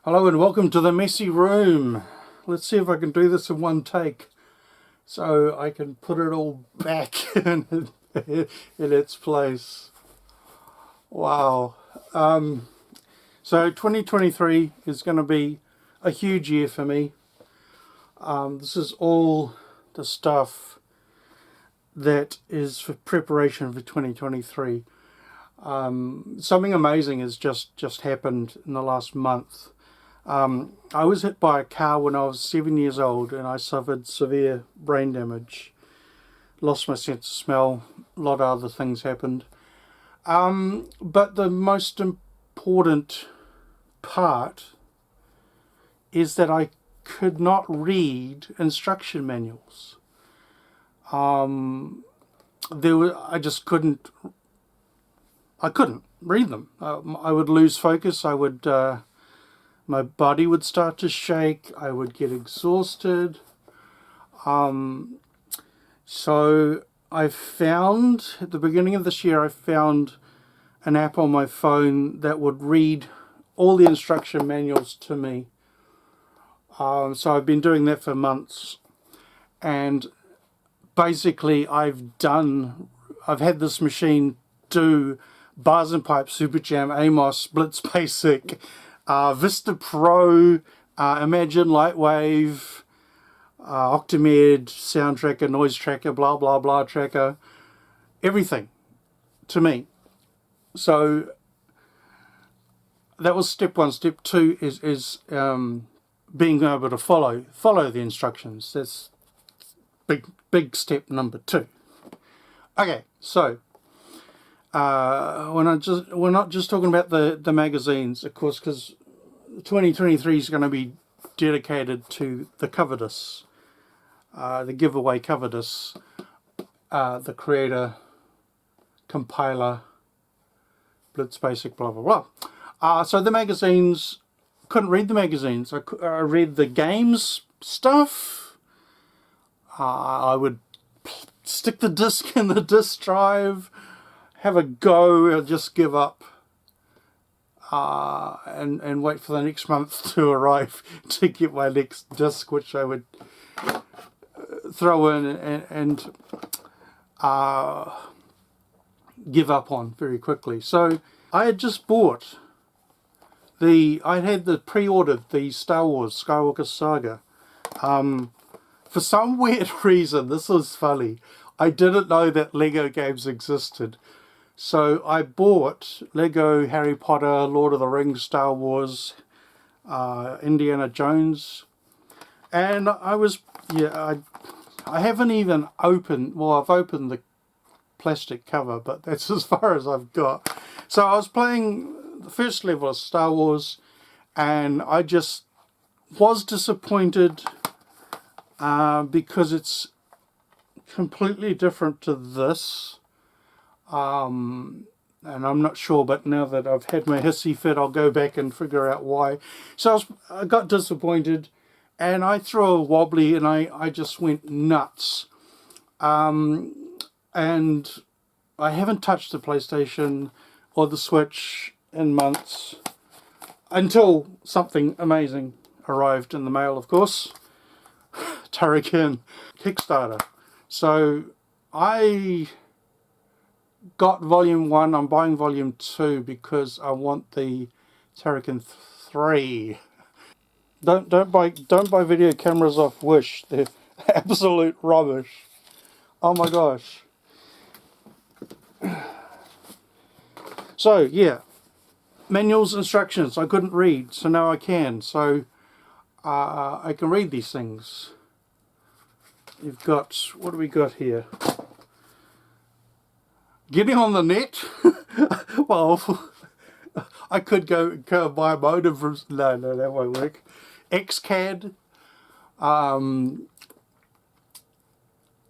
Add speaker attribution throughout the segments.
Speaker 1: Hello and welcome to the messy room. Let's see if I can do this in one take so I can put it all back in its place. Wow. So 2023 is going to be a huge year for me. This is all the stuff that is for preparation for 2023. Something amazing has just happened in the last month. I was hit by a car when I was 7 years old and I suffered severe brain damage. Lost my sense of smell. A lot of other things happened. But the most important part is that I could not read instruction manuals. I just couldn't. I couldn't read them. I would lose focus. My body would start to shake. I would get exhausted. So I found, at the beginning of this year, I found an app on my phone that would read all the instruction manuals to me. So I've been doing that for months. And basically I've had this machine do Bars and Pipes, Super Jam, Amos, Blitz Basic, Vista Pro, Imagine Lightwave, Octamed, Sound Tracker, Noise Tracker, blah blah blah tracker, everything to me. So that was step one. Step two is being able to follow the instructions. That's big step number two. Okay, so we're not just talking about the magazines, of course, because 2023 is going to be dedicated to the cover discs, the giveaway cover discs, the creator, compiler, Blitz Basic, blah blah blah. So the magazines, couldn't read the magazines. I read the games stuff. I would stick the disc in the disc drive, have a go, or just give up, and wait for the next month to arrive to get my next disc, which I would throw in and give up on very quickly. So I had just bought I had pre-ordered the Star Wars Skywalker Saga. For some weird reason, this was funny, I didn't know that Lego games existed. So I bought Lego Harry Potter, Lord of the Rings, Star Wars, Indiana Jones, and I haven't even opened, well, I've opened the plastic cover, but that's as far as I've got. So I was playing the first level of Star Wars, and I just was disappointed because it's completely different to this. And I'm not sure, but now that I've had my hissy fit, I'll go back and figure out why. So I got disappointed, and I threw a wobbly, and I just went nuts. And I haven't touched the PlayStation or the Switch in months, until something amazing arrived in the mail, of course. Turrican Kickstarter. So I got volume 1. I'm buying volume 2 because I want the Turrican 3. Don't buy video cameras off Wish. They're absolute rubbish. Oh my gosh. So yeah, manuals, instructions. I couldn't read, so now I can. So I can read these things. You've got, what do we got here? Getting on the net. Well, I could go buy a modem from. No, that won't work. XCAD.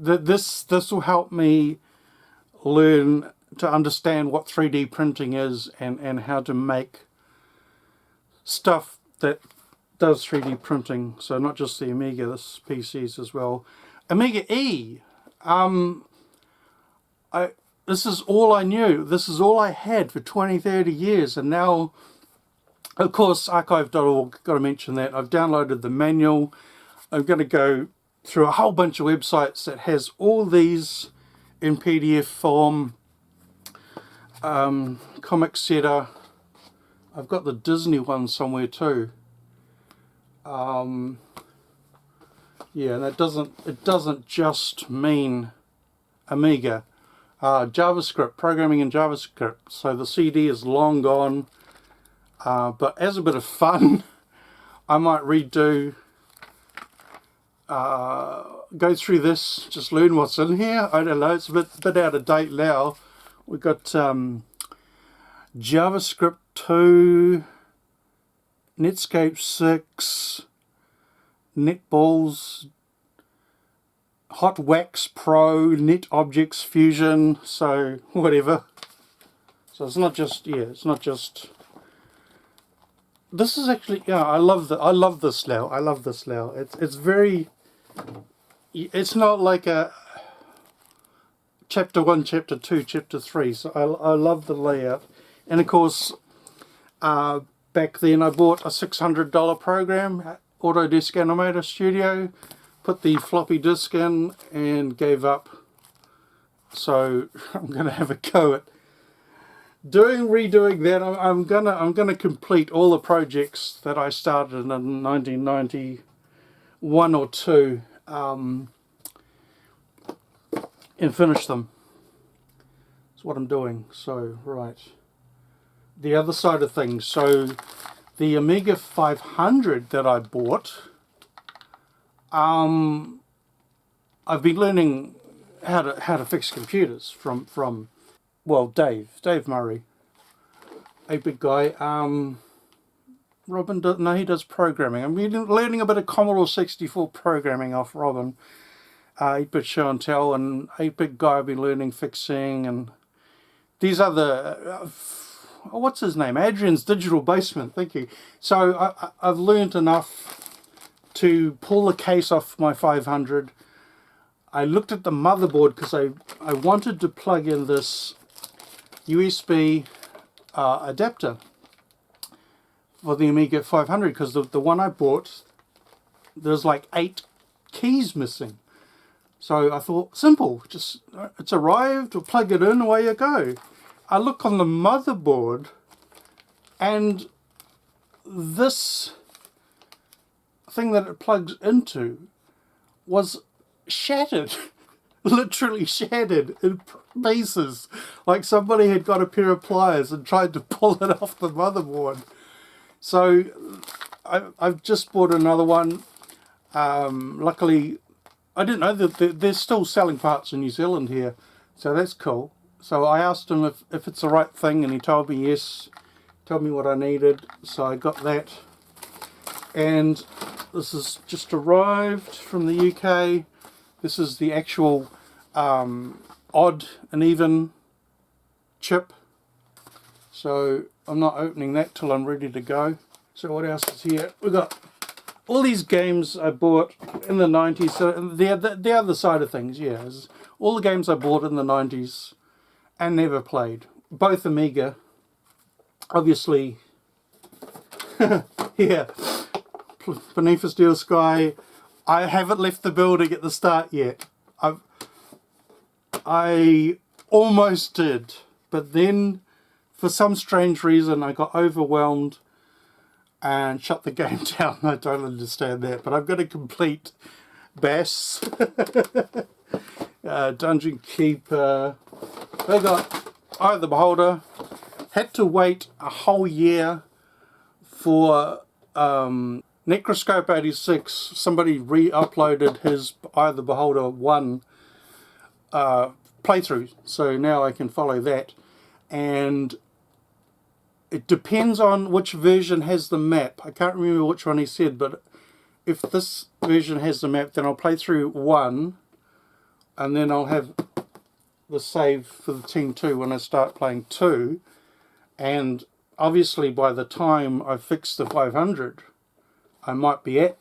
Speaker 1: This will help me learn to understand what 3D printing is and how to make stuff that does 3D printing. So not just the Amiga, this PCs as well. Amiga E. This is all I knew. This is all I had for 20, 30 years. And now Of course, archive.org, got to mention that. I've downloaded the manual. I'm going to go through a whole bunch of websites that has all these in PDF form. Comic Setter. I've got the Disney one somewhere too. Yeah, and it doesn't just mean Amiga. JavaScript, programming in JavaScript. So the CD is long gone. But as a bit of fun, I might redo, go through this, just learn what's in here. I don't know, it's a bit out of date now. We've got JavaScript 2, Netscape 6, Netballs, HotWax Pro, NetObjects Fusion, so whatever. So it's not just, yeah, it's not just... This is actually, yeah, I love this now. I love this now. It's very, it's not like a chapter 1, chapter 2, chapter 3. So I love the layout. And of course, back then I bought a $600 program, Autodesk Animator Studio, put the floppy disk in and gave up. So I'm going to have a go at redoing that. I'm gonna complete all the projects that I started in 1991 or 2, and finish them. That's what I'm doing. So right, the other side of things. So the Amiga 500 that I bought, I've been learning how to fix computers from well, Dave Murray, a big guy. Robin, no, he does programming. I'm learning a bit of Commodore 64 programming off Robin. 8-bit show and tell, and 8-bit guy I've been learning fixing, and these other, what's his name? Adrian's Digital Basement, thank you. So I've learned enough to pull the case off my 500. I looked at the motherboard because I wanted to plug in this USB adapter for the Amiga 500, because the one I bought, there's like 8 keys missing. So I thought, simple, just it's arrived, we'll plug it in, away you go. I look on the motherboard and this thing that it plugs into was shattered. Literally shattered in pieces, like somebody had got a pair of pliers and tried to pull it off the motherboard. So I've just bought another one. Luckily, I didn't know that they're still selling parts in New Zealand here, so that's cool. So I asked him if it's the right thing, and he told me yes, told me what I needed, so I got that. And this has just arrived from the UK. This is the actual odd and even chip. So I'm not opening that till I'm ready to go. So what else is here? We've got all these games I bought in the 90s. So the other side of things, yeah, is all the games I bought in the 90s and never played. Both Amiga. Obviously, yeah, Beneath a Steel Sky. I haven't left the building at the start yet. I almost did, but then for some strange reason I got overwhelmed and shut the game down. I don't understand that, but I'm going to complete Bass, Dungeon Keeper. I got Eye of the Beholder. Had to wait a whole year for Necroscope 86. Somebody re-uploaded his Eye of the Beholder 1 playthrough, so now I can follow that. And it depends on which version has the map. I can't remember which one he said, but if this version has the map, then I'll play through 1, and then I'll have the save for the Team 2 when I start playing 2. And obviously by the time I fix the 500, I might be at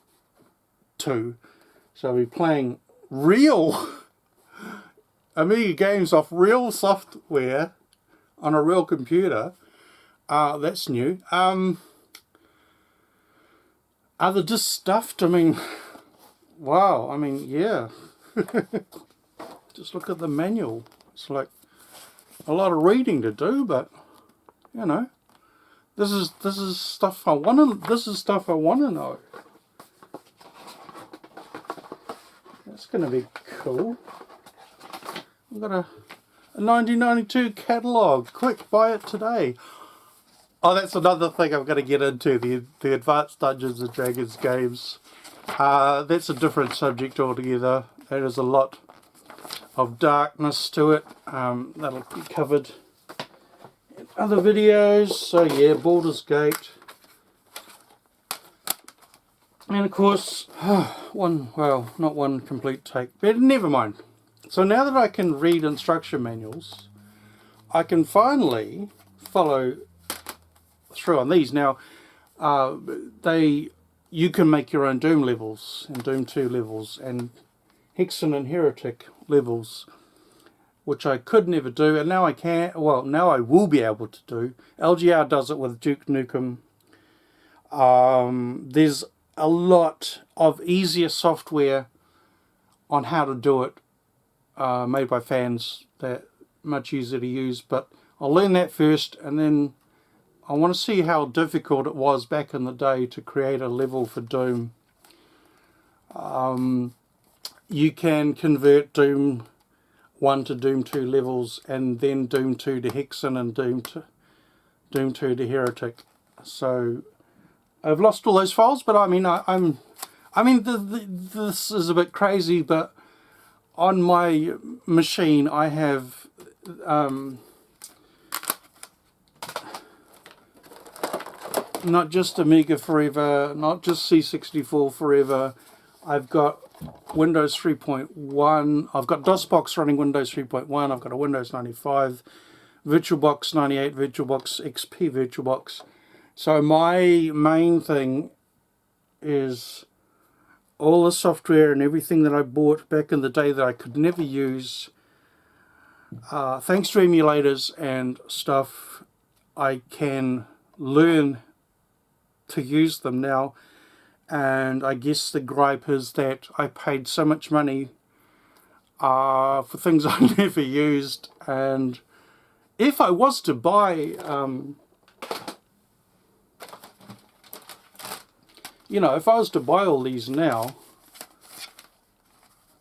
Speaker 1: 2. So I'll be playing real Amiga games off real software on a real computer. That's new. Are they just stuffed? I mean, wow, I mean, yeah. Just look at the manual. It's like a lot of reading to do, but you know, this is stuff I want to. This is stuff I want to know. That's going to be cool. I've got a 1992 catalogue. Quick, buy it today. Oh, that's another thing I'm going to get into, the Advanced Dungeons and Dragons games. That's a different subject altogether. There is a lot of darkness to it. That'll be covered in other videos. So yeah, Baldur's Gate. And of course, not one complete take, but never mind. So now that I can read instruction manuals, I can finally follow through on these. Now, you can make your own Doom levels and Doom 2 levels and Hexen and Heretic levels, which I could never do, and now I can. Well, now I will be able to do. LGR does it with Duke Nukem. There's a lot of easier software on how to do it, made by fans, that much easier to use, but I'll learn that first, and then I want to see how difficult it was back in the day to create a level for Doom. You can convert Doom 1 to Doom 2 levels, and then Doom 2 to Hexen, and Doom 2 to Heretic. So I've lost all those files, but I mean, this is a bit crazy, but on my machine I have not just Amiga forever, not just C64 forever. I've got Windows 3.1. I've got DOSBox running Windows 3.1. I've got a Windows 95, VirtualBox 98, VirtualBox XP, VirtualBox. So my main thing is all the software and everything that I bought back in the day that I could never use. Thanks to emulators and stuff, I can learn to use them now. And I guess the gripe is that I paid so much money for things I never used. And if I was to buy, if I was to buy all these now,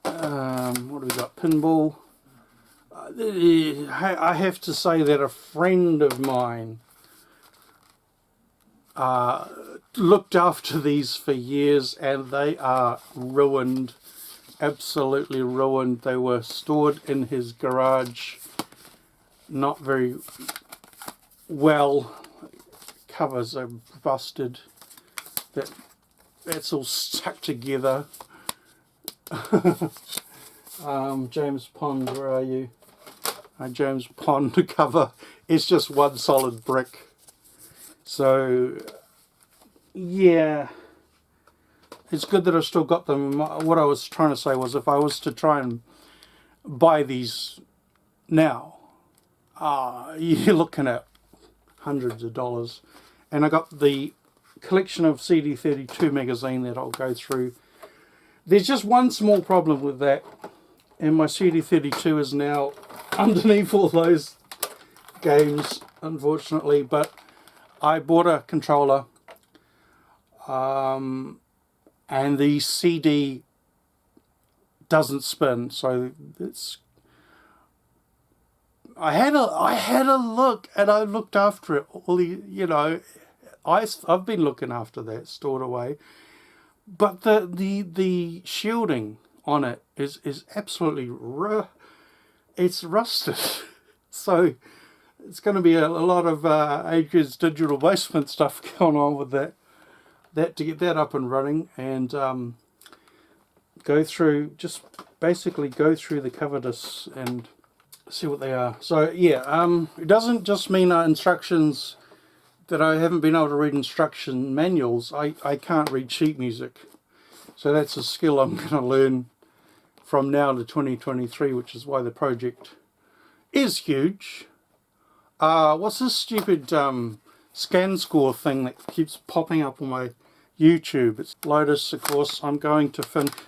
Speaker 1: what have we got? Pinball. I have to say that a friend of mine looked after these for years, and they are ruined, absolutely ruined. They were stored in his garage, not very well. Covers are busted. That's all stuck together. James Pond, where are you? James Pond cover. It's just one solid brick. So yeah, it's good that I've still got them. What I was trying to say was, if I was to try and buy these now, you're looking at hundreds of dollars. And I got the collection of CD32 magazine that I'll go through. There's just one small problem with that, and my CD32 is now underneath all those games, unfortunately. But I bought a controller, and the CD doesn't spin, so it's. I had a look, and I looked after it. I've been looking after that, stored away. But the shielding on it is absolutely it's rusted. So it's going to be a lot of Adrian's Digital Basement stuff going on with that to get that up and running, and basically go through the cover discs and see what they are. So yeah, it doesn't just mean instructions that I haven't been able to read instruction manuals. I can't read sheet music. So that's a skill I'm going to learn from now to 2023, which is why the project is huge. What's this stupid scan score thing that keeps popping up on my YouTube. It's Lotus, of course. I'm going to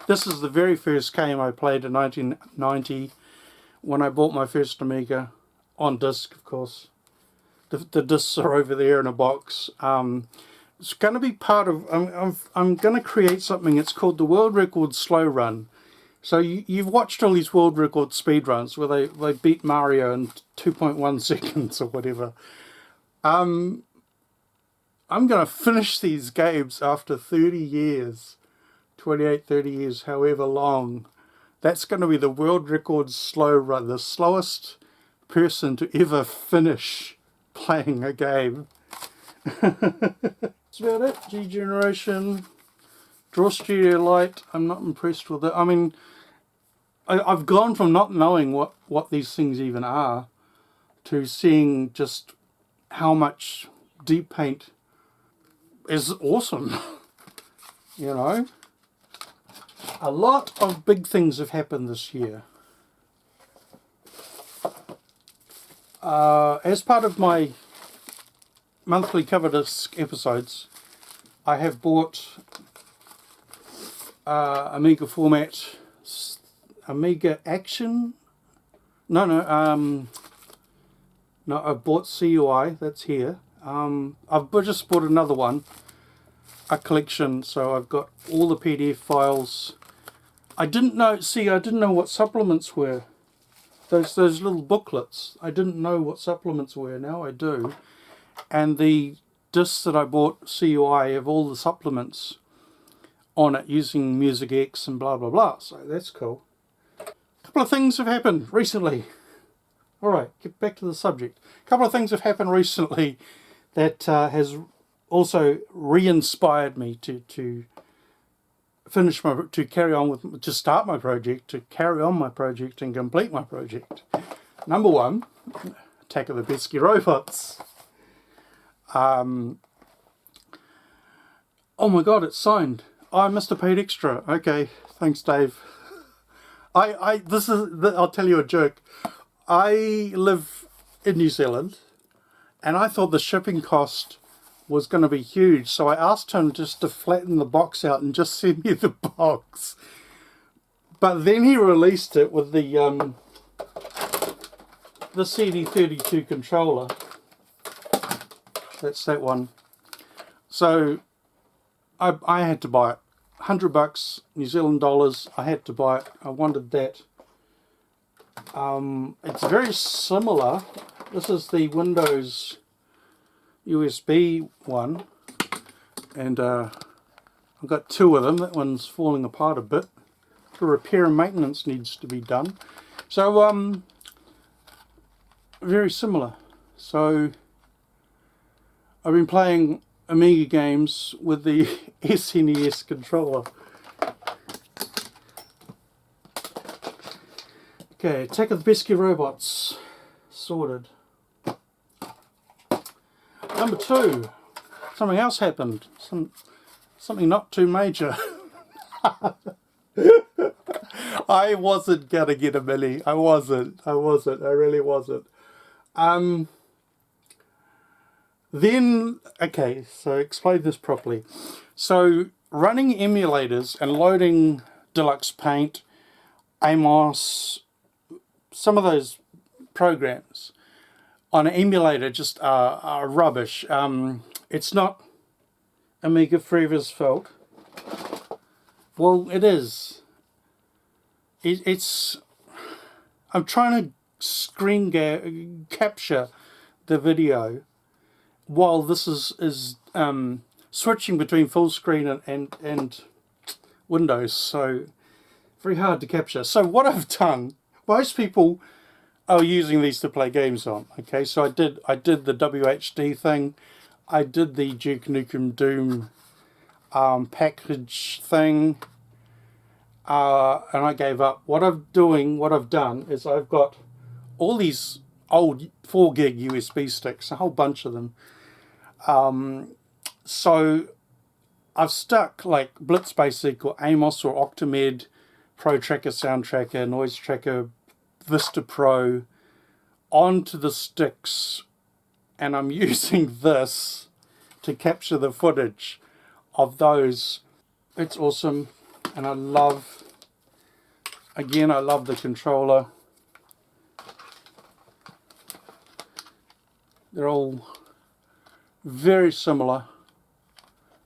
Speaker 1: this is the very first game I played in 1990 when I bought my first Amiga, on disc, of course. The discs are over there in a box. It's going to be part of, I'm going to create something. It's called the World Record Slow Run. So you've watched all these world record speed runs where they beat Mario in 2.1 seconds or whatever. I'm going to finish these games after 30 years, 28, 30 years, however long. That's going to be the world record slow run, the slowest person to ever finish playing a game. That's about it. G-Generation, Draw Studio Lite. I'm not impressed with it. I mean, I've gone from not knowing what these things even are to seeing just how much deep paint is awesome. You know, a lot of big things have happened this year. As part of my monthly cover disc episodes, I have bought Amiga format, Amiga Action. No, I bought CUI. That's here. I've just bought another one, a collection. So I've got all the PDF files. I didn't know what supplements were. Those little booklets. I didn't know what supplements were. Now I do. And the discs that I bought, CUI, have all the supplements on it using Music X and blah blah blah. So that's cool. A couple of things have happened recently. Alright, get back to the subject. A couple of things have happened recently that has also re-inspired me to carry on to start my project, to carry on my project and complete my project. Number one, Attack of the Pesky Robots. Oh my god, it's signed. I must have paid extra. Okay, thanks Dave. I'll tell you a joke. I live in New Zealand and I thought the shipping cost was going to be huge, so I asked him just to flatten the box out and just send me the box. But then he released it with the CD32 controller. That's that one. So I had to buy it. $100 New Zealand dollars. I had to buy it. I wanted that. It's very similar. This is the Windows USB one, and I've got two of them. That one's falling apart a bit. The repair and maintenance needs to be done. So very similar. So I've been playing Amiga games with the SNES controller. Okay, Attack of the Pesky Robots sorted. Number two, something else happened. Something not too major. I wasn't gonna get a Millie. I wasn't. I really wasn't. Then, okay, so explain this properly. So running emulators and loading Deluxe Paint, Amos, some of those programs on an emulator just are rubbish. It's not Amiga Forever's fault. Well, it is. It's. I'm trying to screen capture the video while this is switching between full screen and Windows, so very hard to capture. So what I've done, most people are using these to play games on. Okay, so I did the WHD thing, I did the Duke Nukem Doom package thing, and I gave up. What I've done is I've got all these old 4 gig USB sticks, a whole bunch of them. So I've stuck like Blitz Basic or Amos or Octamed, Pro Tracker, Sound Tracker, Noise Tracker, Vista Pro onto the sticks, and I'm using this to capture the footage of those. It's awesome, and I love the controller. They're all very similar.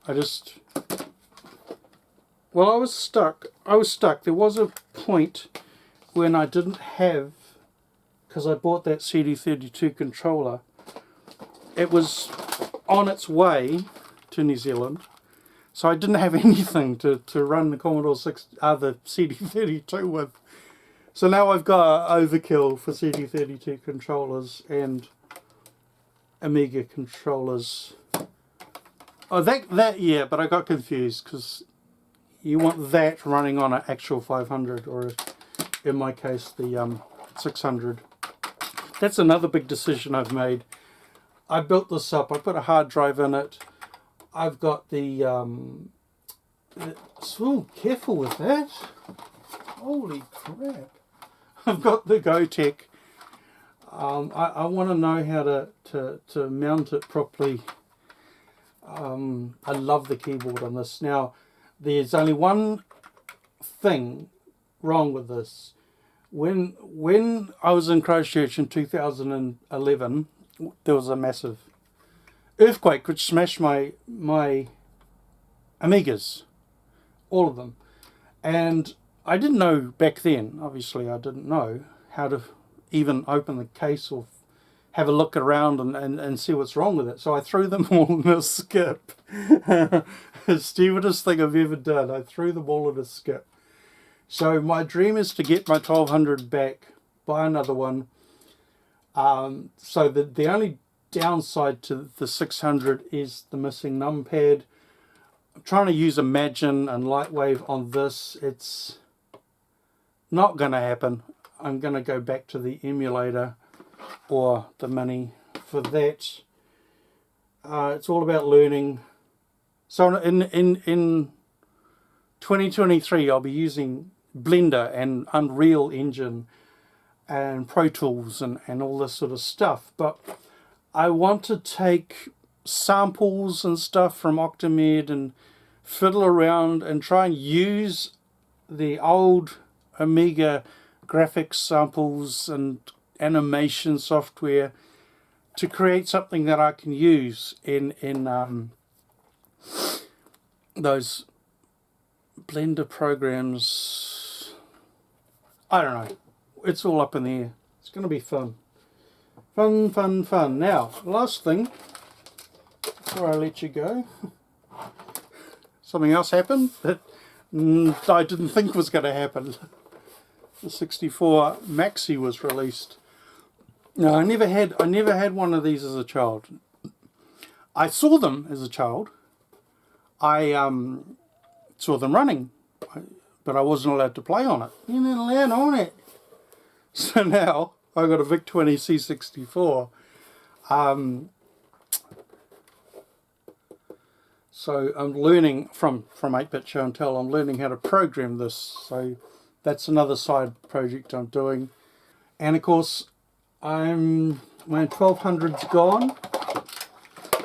Speaker 1: I was stuck. There was a point when I didn't have, because I bought that CD32 controller. It was on its way to New Zealand, so I didn't have anything to run the Commodore the CD32 with. So now I've got overkill for CD32 controllers and Amiga controllers. Oh, yeah, but I got confused because you want that running on an actual 500, or in my case the 600. That's another big decision I've made. I built this up. I put a hard drive in it. I've got the so careful with that. Holy crap! I've got the Gotek. I want to know how to mount it properly. I love the keyboard on this. Now, there's only one thing wrong with this. When I was in Christchurch in 2011, there was a massive earthquake which smashed my Amigas, all of them. And I didn't know back then, obviously I didn't know how to even open the case or have a look around and see what's wrong with it. So I threw them all in a skip. The stupidest thing I've ever done. I threw them all in a skip. So my dream is to get my 1200 back, buy another one. So the only downside to the 600 is the missing numpad. I'm trying to use Imagine and Lightwave on this. It's not going to happen. I'm going to go back to the emulator or the Mini for that. It's all about learning. So in 2023 I'll be using Blender and Unreal Engine and Pro Tools and all this sort of stuff, but I want to take samples and stuff from Octamed and fiddle around and try and use the old Amiga graphics samples and animation software to create something that I can use in those Blender programs. I don't know. It's all up in the air. It's going to be fun. Fun. Now, last thing before I let you go. Something else happened that I didn't think was going to happen. The 64 Maxi was released. No, I never had one of these as a child. I saw them as a child. I saw them running, but I wasn't allowed to play on it. You're not allowed on it. So now I got a VIC-20 C64. So I'm learning from 8-Bit Show and Tell. I'm learning how to program this. So that's another side project I'm doing. And of course, my 1200's gone.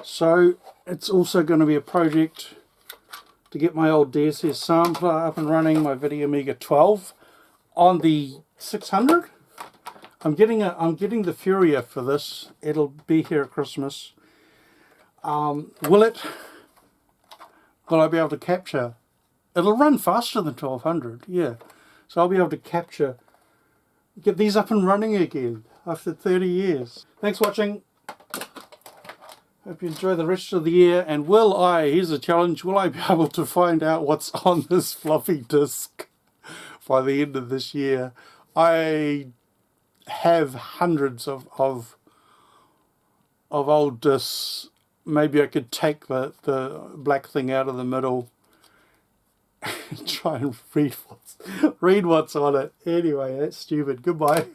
Speaker 1: So it's also going to be a project to get my old DSS sampler up and running, my Video Amiga 12 on the 600. I'm getting the Furia for this. It'll be here at Christmas. Will I be able to capture? It'll run faster than 1200, yeah. So I'll be able to get these up and running again after 30 years. Thanks for watching. Hope you enjoy the rest of the year. And here's a challenge, will I be able to find out what's on this floppy disk by the end of this year? I have hundreds of old discs. Maybe I could take the black thing out of the middle and try and read what's on it. Anyway, that's stupid. Goodbye.